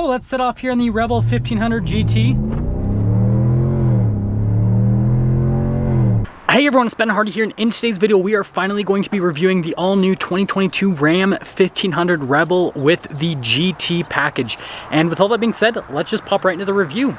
Oh, let's set off here in the Rebel 1500 GT. Hey everyone, it's Ben Hardy here, and in today's video we are finally going to be reviewing the all-new 2022 Ram 1500 Rebel with the GT package. And with all that being said, let's just pop right into the review.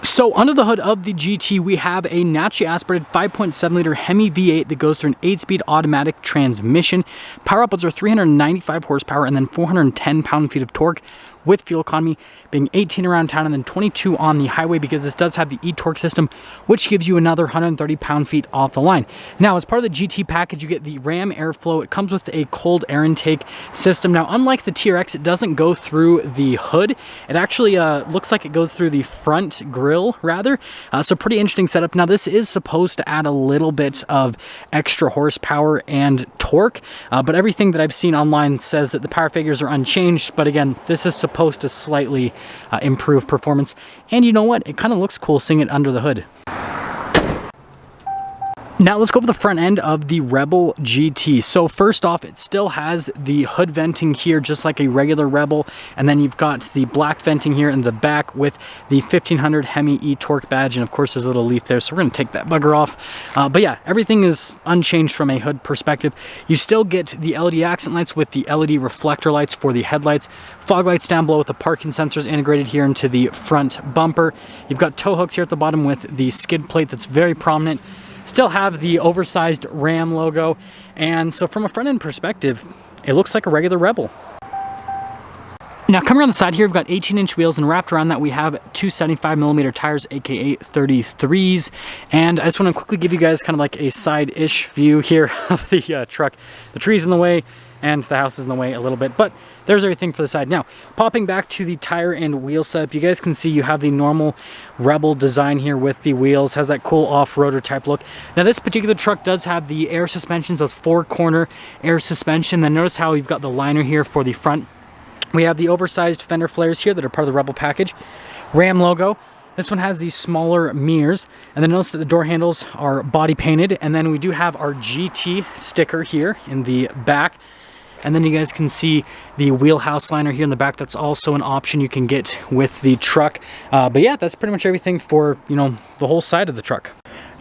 So under the hood of the GT, we have a naturally aspirated 5.7 liter Hemi V8 that goes through an 8-speed automatic transmission. Power outputs are 395 horsepower and then 410 pound-feet of torque, with fuel economy being 18 around town and then 22 on the highway, because this does have the e-torque system, which gives you another 130 pound-feet off the line. Now, as part of the GT package, you get the Ram Airflow. It comes with a cold air intake system. Now, unlike the TRX, it doesn't go through the hood. It actually looks like it goes through the front grille, rather. So pretty interesting setup. Now, this is supposed to add a little bit of extra horsepower and torque, but everything that I've seen online says that the power figures are unchanged. But again, this is supposed to slightly improve performance, and you know what, it kind of looks cool seeing it under the hood. Now let's go over the front end of the Rebel GT. So first off, it still has the hood venting here just like a regular Rebel, and then you've got the black venting here in the back with the 1500 Hemi e-torque badge, and of course there's a little leaf there, so we're going to take that bugger off. But yeah, everything is unchanged from a hood perspective. You still get the LED accent lights with the LED reflector lights for the headlights, fog lights down below with the parking sensors integrated here into the front bumper. You've got tow hooks here at the bottom with the skid plate that's very prominent. Still have the oversized Ram logo, and so from a front end perspective, it looks like a regular Rebel. Now coming around the side here, we've got 18-inch wheels, and wrapped around that we have 275mm tires, aka 33s. And I just want to quickly give you guys kind of like a side-ish view here of the truck. The tree's in the way, and the house is in the way a little bit, but there's everything for the side. Now, popping back to the tire and wheel setup, you guys can see you have the normal Rebel design here with the wheels, has that cool off-roader type look. Now, this particular truck does have the air suspension, so it's 4-corner air suspension. Then notice how you've got the liner here for the front. We have the oversized fender flares here that are part of the Rebel package. Ram logo. This one has these smaller mirrors, and then notice that the door handles are body painted, and then we do have our GT sticker here in the back. And then you guys can see the wheelhouse liner here in the back. That's also an option you can get with the truck. But yeah, that's pretty much everything for, you know, the whole side of the truck.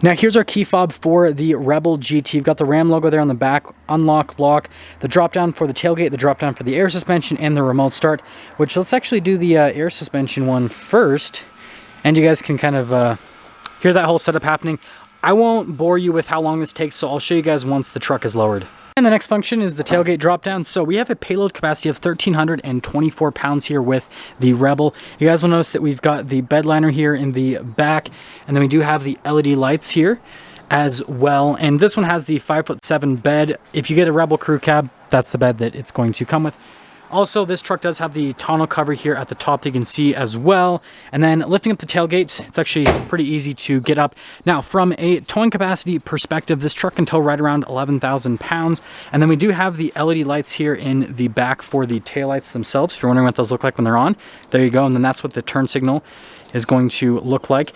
Now here's our key fob for the Rebel GT. You've got the Ram logo there on the back, unlock, lock, the drop down for the tailgate, the drop down for the air suspension, and the remote start, which let's actually do the air suspension one first. And you guys can kind of hear that whole setup happening. I won't bore you with how long this takes, so I'll show you guys once the truck is lowered. And the next function is the tailgate drop down. So we have a payload capacity of 1,324 pounds here with the Rebel. You guys will notice that we've got the bed liner here in the back, and then we do have the LED lights here as well. And this one has the 5'7" bed. If you get a Rebel crew cab, that's the bed that it's going to come with. Also, this truck does have the tonneau cover here at the top that you can see as well. And then lifting up the tailgate, it's actually pretty easy to get up. Now, from a towing capacity perspective, this truck can tow right around 11,000 pounds. And then we do have the LED lights here in the back for the taillights themselves. If you're wondering what those look like when they're on, there you go. And then that's what the turn signal is going to look like.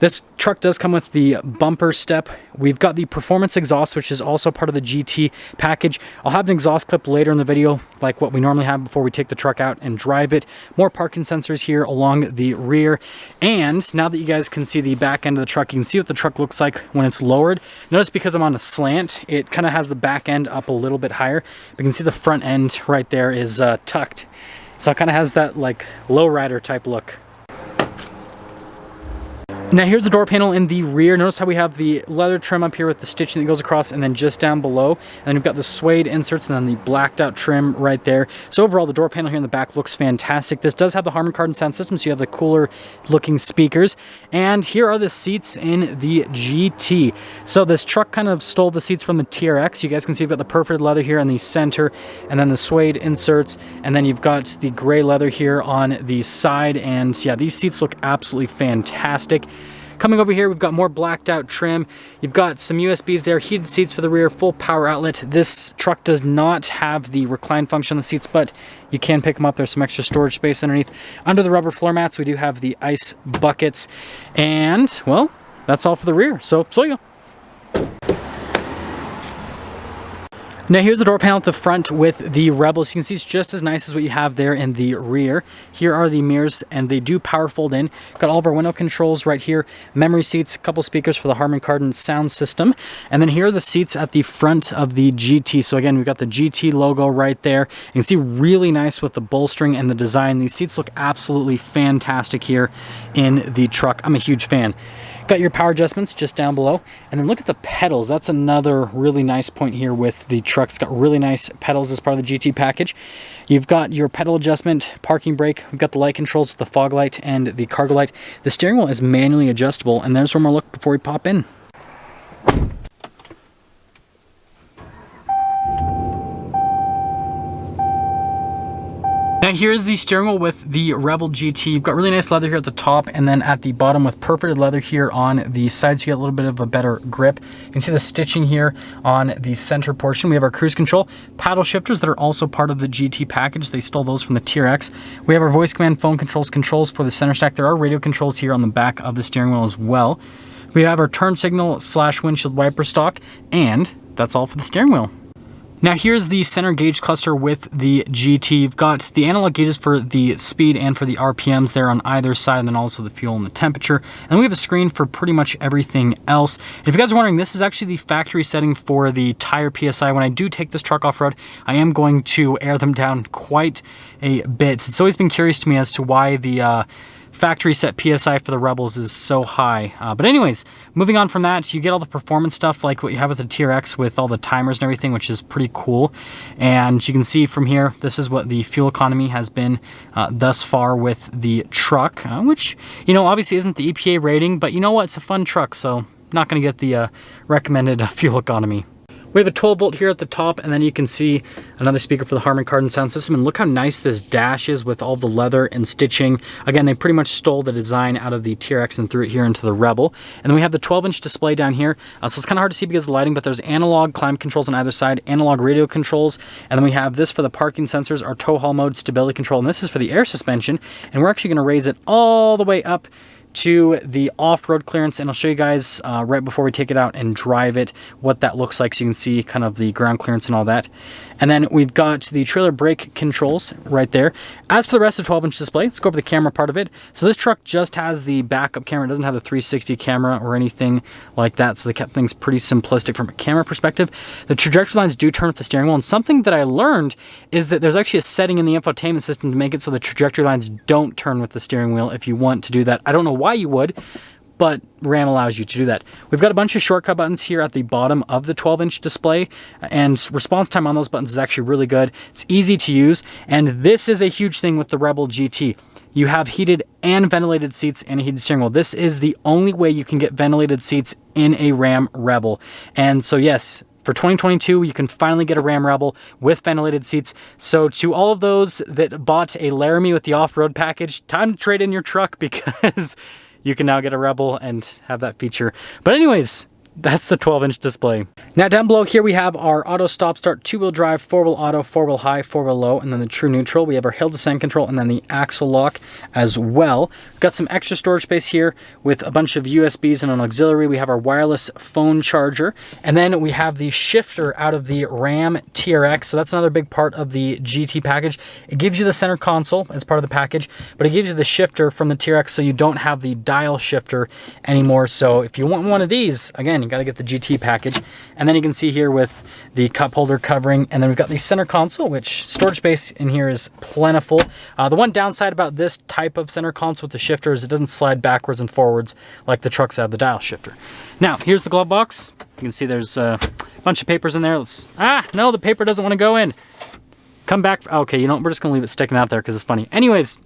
This truck does come with the bumper step. We've got the performance exhaust, which is also part of the GT package. I'll have an exhaust clip later in the video, like what we normally have before we take the truck out and drive it. More parking sensors here along the rear. And now that you guys can see the back end of the truck, you can see what the truck looks like when it's lowered. Notice because I'm on a slant, it kind of has the back end up a little bit higher. But you can see the front end right there is tucked. So it kind of has that like lowrider type look. Now here's the door panel in the rear. Notice how we have the leather trim up here with the stitching that goes across, and then just down below. And then we've got the suede inserts and then the blacked out trim right there. So overall, the door panel here in the back looks fantastic. This does have the Harman Kardon sound system, so you have the cooler looking speakers. And here are the seats in the GT. So this truck kind of stole the seats from the TRX. You guys can see you've got the perforated leather here in the center, and then the suede inserts, and then you've got the gray leather here on the side. And yeah, these seats look absolutely fantastic. Coming over here, we've got more blacked out trim. You've got some USBs there, heated seats for the rear, full power outlet. This truck does not have the recline function on the seats, but you can pick them up. There's some extra storage space underneath. Under the rubber floor mats, we do have the ice buckets. And, well, that's all for the rear. So you go. Now here's the door panel at the front with the Rebel. So you can see it's just as nice as what you have there in the rear. Here are the mirrors, and they do power fold in. Got all of our window controls right here, memory seats, a couple speakers for the Harman Kardon sound system. And then here are the seats at the front of the GT. So again, we've got the GT logo right there. You can see really nice with the bolstering and the design. These seats look absolutely fantastic here in the truck. I'm a huge fan. Got your power adjustments just down below. And then look at the pedals. That's another really nice point here with the truck. It's got really nice pedals as part of the GT package. You've got your pedal adjustment, parking brake. We've got the light controls with the fog light and the cargo light. The steering wheel is manually adjustable. And there's one more look before we pop in. Now here's the steering wheel with the Rebel GT. You've got really nice leather here at the top, and then at the bottom with perforated leather here on the sides, you get a little bit of a better grip. You can see the stitching here on the center portion. We have our cruise control, paddle shifters that are also part of the GT package. They stole those from the TRX. We have our voice command phone controls for the center stack. There are radio controls here on the back of the steering wheel as well. We have our turn signal / windshield wiper stock, and that's all for the steering wheel. Now here's the center gauge cluster with the GT. You've got the analog gauges for the speed and for the RPMs there on either side, and then also the fuel and the temperature. And we have a screen for pretty much everything else. If you guys are wondering, this is actually the factory setting for the tire PSI. When I do take this truck off-road, I am going to air them down quite a bit. It's always been curious to me as to why the factory set PSI for the Rebels is so high. But anyways, moving on from that, you get all the performance stuff like what you have with the TRX with all the timers and everything, which is pretty cool. And you can see from here, this is what the fuel economy has been thus far with the truck, which, you know, obviously isn't the EPA rating, but you know what? It's a fun truck, so not going to get the recommended fuel economy. We have a 12 volt here at the top, and then you can see another speaker for the Harman Kardon sound system. And look how nice this dash is with all the leather and stitching. Again, they pretty much stole the design out of the TRX and threw it here into the Rebel. And then we have the 12-inch display down here. So it's kind of hard to see because of the lighting, but there's analog climate controls on either side, analog radio controls. And then we have this for the parking sensors, our tow haul mode, stability control, and this is for the air suspension. And we're actually going to raise it all the way up to the off-road clearance, and I'll show you guys right before we take it out and drive it what that looks like, so you can see kind of the ground clearance and all that. And then we've got the trailer brake controls right there. As for the rest of the 12-inch display, let's go over the camera part of it. So this truck just has the backup camera. It doesn't have the 360 camera or anything like that, so they kept things pretty simplistic from a camera perspective. The trajectory lines do turn with the steering wheel, and something that I learned is that there's actually a setting in the infotainment system to make it so the trajectory lines don't turn with the steering wheel if you want to do that. I don't know why you would, but RAM allows you to do that. We've got a bunch of shortcut buttons here at the bottom of the 12-inch display, and response time on those buttons is actually really good. It's easy to use, and this is a huge thing with the Rebel GT. You have heated and ventilated seats and a heated steering wheel. This is the only way you can get ventilated seats in a Ram Rebel. And so yes, for 2022, you can finally get a Ram Rebel with ventilated seats. So to all of those that bought a Laramie with the off-road package, time to trade in your truck because you can now get a Rebel and have that feature. But anyways, that's the 12-inch display. Now down below here we have our auto stop start, 2-wheel drive, 4-wheel auto, 4-wheel high, 4-wheel low, and then the true neutral. We have our hill descent control and then the axle lock as well. We've got some extra storage space here with a bunch of USBs and an auxiliary. We have our wireless phone charger, and then we have the shifter out of the Ram TRX. So that's another big part of the GT package. It gives you the center console as part of the package, but it gives you the shifter from the TRX, so you don't have the dial shifter anymore. So if you want one of these, again, you got to get the GT package. And then you can see here with the cup holder covering, and then we've got the center console, which storage space in here is plentiful. The one downside about this type of center console with the shifter is it doesn't slide backwards and forwards like the trucks have the dial shifter. Now here's the glove box. You can see there's a bunch of papers in there. No, the paper doesn't want to go in. Come back. Okay, you know, we're just gonna leave it sticking out there because it's funny. Anyways,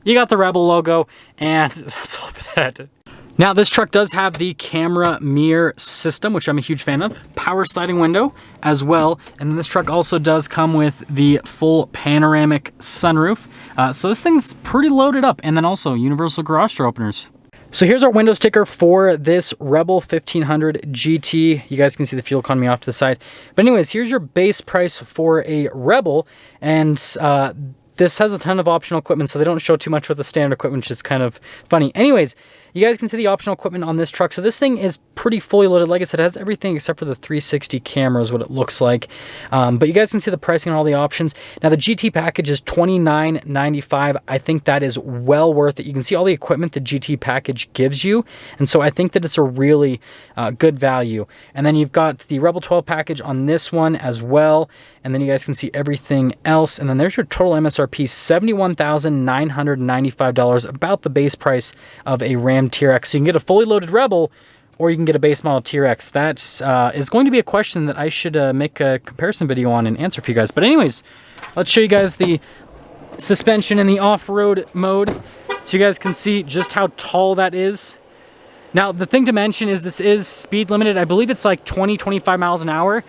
you got the Rebel logo, and that's all for that. Now this truck does have the camera mirror system, which I'm a huge fan of. Power sliding window as well. And then this truck also does come with the full panoramic sunroof. So this thing's pretty loaded up. And then also universal garage door openers. So here's our window sticker for this Rebel 1500 GT. You guys can see the fuel economy off to the side. But anyways, here's your base price for a Rebel. And this has a ton of optional equipment, so they don't show too much with the standard equipment, which is kind of funny. Anyways, you guys can see the optional equipment on this truck. So this thing is pretty fully loaded. Like I said, it has everything except for the 360 camera is what it looks like. But you guys can see the pricing on all the options. Now the GT package is $29.95. I think that is well worth it. You can see all the equipment the GT package gives you. And so I think that it's a really good value. And then you've got the Rebel 12 package on this one as well. And then you guys can see everything else. And then there's your total MSRP, $71,995, about the base price of a Ram TRX. So you can get a fully loaded Rebel, or you can get a base model TRX. That is going to be a question that I should make a comparison video on and answer for you guys. But anyways, let's show you guys the suspension in the off-road mode, so you guys can see just how tall that is. Now, the thing to mention is this is speed limited. I believe it's like 20-25 miles an hour.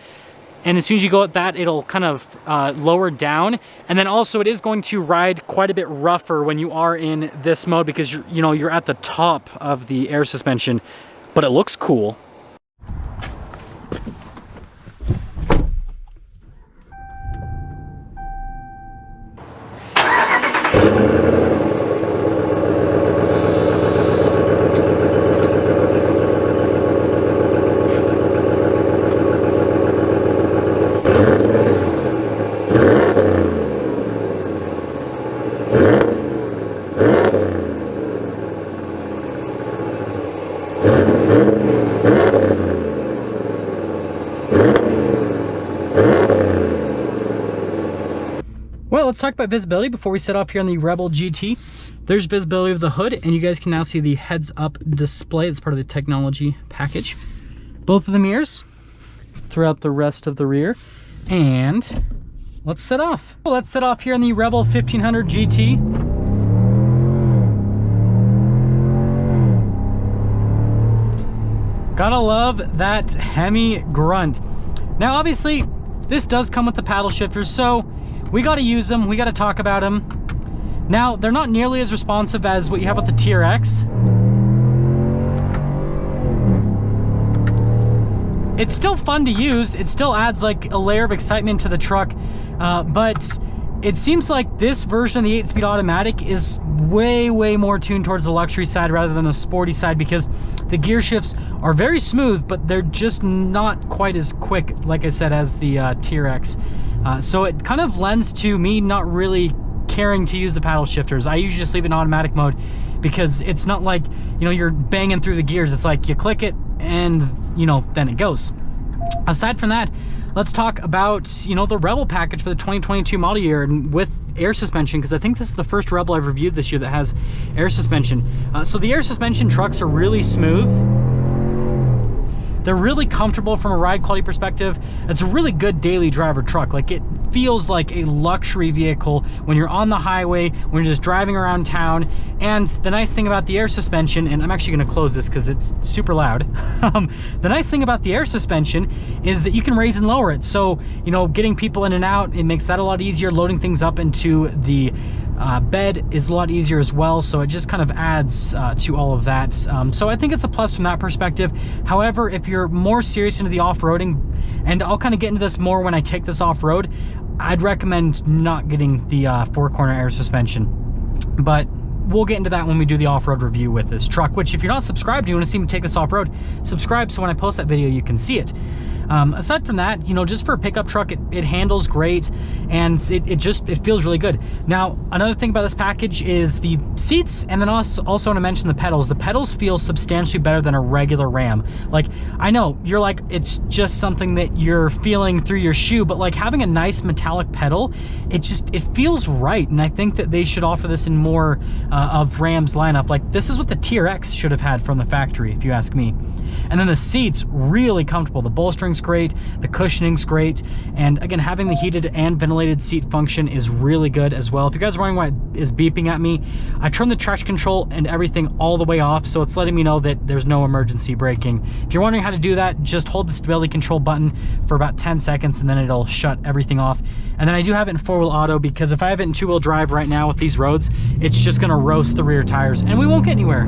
And as soon as you go at that, it'll kind of lower down. And then also it is going to ride quite a bit rougher when you are in this mode, because you're at the top of the air suspension, but it looks cool. Well, let's talk about visibility before we set off here on the Rebel GT. There's visibility of the hood, and you guys can now see the heads-up display. It's part of the technology package. Both of the mirrors throughout the rest of the rear. And let's set off. Well, let's set off here on the Rebel 1500 GT. Gotta love that Hemi grunt. Now, obviously, this does come with the paddle shifters, so we got to use them. We got to talk about them. Now, they're not nearly as responsive as what you have with the TRX. It's still fun to use. It still adds like a layer of excitement to the truck. But it seems like this version of the 8-speed automatic is way more tuned towards the luxury side rather than the sporty side, because the gear shifts are very smooth, but they're just not quite as quick, like I said, as the TRX. So it kind of lends to me not really caring to use the paddle shifters. I usually just leave it in automatic mode, because it's not like, you're banging through the gears. It's like you click it and, then it goes. Aside from that, let's talk about, the Rebel package for the 2022 model year and with air suspension, because I think this is the first Rebel I've reviewed this year that has air suspension. So the air suspension trucks are really smooth. They're really comfortable from a ride quality perspective. It's a really good daily driver truck. Like, it feels like a luxury vehicle when you're on the highway, when you're just driving around town. And the nice thing about the air suspension, and I'm actually gonna close this because it's super loud. The nice thing about the air suspension is that you can raise and lower it. So, getting people in and out, it makes that a lot easier. Loading things up into the bed is a lot easier as well, so it just kind of adds to all of that. So I think it's a plus from that perspective. However, if you're more serious into the off-roading, and I'll kind of get into this more when I take this off-road, I'd recommend not getting the four-corner air suspension. But we'll get into that when we do the off-road review with this truck, which if you're not subscribed, you want to see me take this off-road, subscribe so when I post that video you can see it. Aside from that, just for a pickup truck, it handles great, and it feels really good. Now, another thing about this package is the seats, and then also want to mention the pedals. The pedals feel substantially better than a regular Ram. Like, I know you're like, it's just something that you're feeling through your shoe, but like having a nice metallic pedal, it feels right. And I think that they should offer this in more of Ram's lineup. Like, this is what the TRX should have had from the factory, if you ask me. And then the seats, really comfortable. The bolstering's great, the cushioning's great, and again, having the heated and ventilated seat function is really good as well. If you guys are wondering why it is beeping at me, I turned the traction control and everything all the way off, so it's letting me know that there's no emergency braking. If you're wondering how to do that, just hold the stability control button for about 10 seconds and then it'll shut everything off. And then I do have it in 4-wheel auto, because if I have it in 2-wheel drive right now with these roads, it's just gonna roast the rear tires and we won't get anywhere.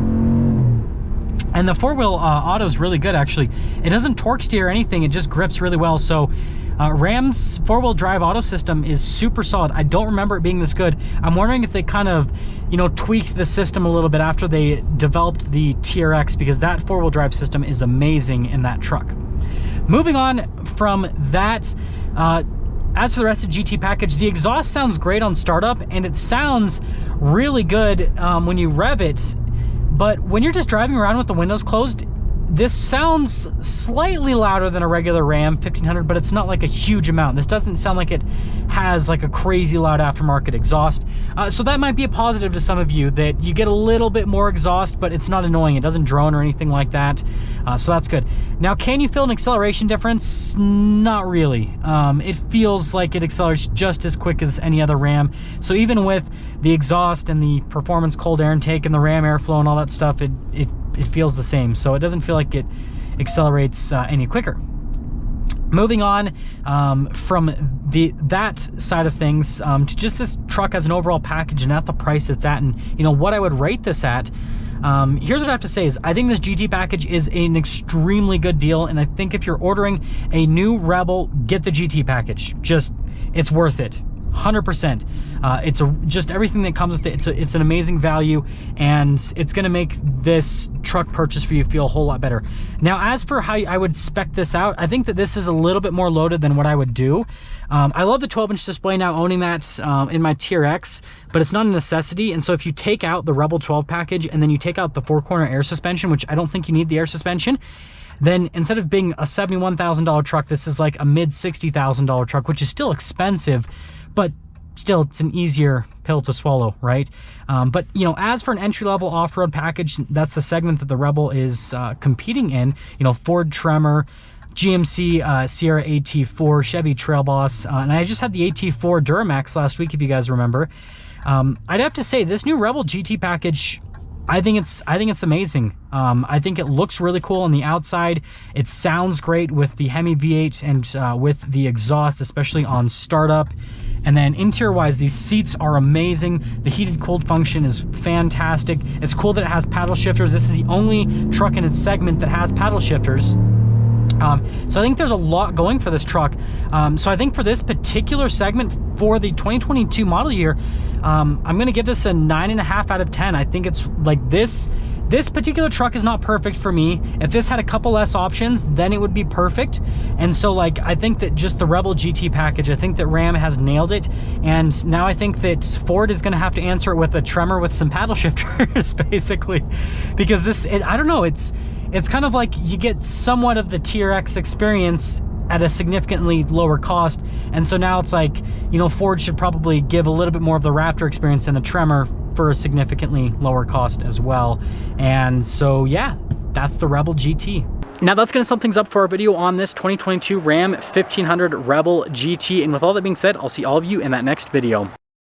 And the 4-wheel auto is really good, actually. It doesn't torque steer or anything, it just grips really well. So Ram's four-wheel drive auto system is super solid. I don't remember it being this good. I'm wondering if they kind of, you know, tweaked the system a little bit after they developed the TRX, because that four-wheel drive system is amazing in that truck. Moving on from that, as for the rest of the GT package, the exhaust sounds great on startup, and it sounds really good when you rev it. But when you're just driving around with the windows closed, this sounds slightly louder than a regular Ram 1500, but it's not like a huge amount. This doesn't sound like it has like a crazy loud aftermarket exhaust. So that might be a positive to some of you, that you get a little bit more exhaust, but it's not annoying. It doesn't drone or anything like that. So that's good. Now, can you feel an acceleration difference? Not really. It feels like it accelerates just as quick as any other Ram. So even with the exhaust and the performance cold air intake and the Ram airflow and all that stuff, it feels the same. So it doesn't feel like it accelerates any quicker. Moving on from that side of things to just this truck as an overall package and at the price it's at, and you know what I would rate this at. Here's what I have to say is I think this GT package is an extremely good deal, and I think if you're ordering a new Rebel, get the GT package. Just, it's worth it. 100%. It's just everything that comes with it. It's an amazing value, and it's going to make this truck purchase for you feel a whole lot better. Now, as for how I would spec this out, I think that this is a little bit more loaded than what I would do. I love the 12-inch display now, owning that in my TRX, but it's not a necessity. And so if you take out the Rebel 12 package and then you take out the four-corner air suspension, which I don't think you need the air suspension, then instead of being a $71,000 truck, this is like a mid $60,000 truck, which is still expensive, but still it's an easier pill to swallow, right? But you know, as for an entry-level off-road package, that's the segment that the Rebel is competing in. You know, Ford Tremor, GMC Sierra AT4, Chevy Trail Boss, and I just had the AT4 Duramax last week, if you guys remember. I'd have to say this new Rebel GT package, I think it's amazing. I think it looks really cool on the outside. It sounds great with the Hemi V8 and with the exhaust, especially on startup. And then interior-wise, these seats are amazing. The heated cooled function is fantastic. It's cool that it has paddle shifters. This is the only truck in its segment that has paddle shifters. So I think there's a lot going for this truck. So I think for this particular segment for the 2022 model year, I'm going to give this a 9.5 out of 10. I think it's like this particular truck is not perfect for me. If this had a couple less options, then it would be perfect. And so like, I think that just the Rebel GT package, I think that Ram has nailed it. And now I think that Ford is going to have to answer it with a Tremor with some paddle shifters, basically, because I don't know, it's kind of like you get somewhat of the TRX experience at a significantly lower cost. And so now it's like, you know, Ford should probably give a little bit more of the Raptor experience and the Tremor for a significantly lower cost as well. And so, yeah, that's the Rebel GT. Now that's going to sum things up for our video on this 2022 Ram 1500 Rebel GT. And with all that being said, I'll see all of you in that next video.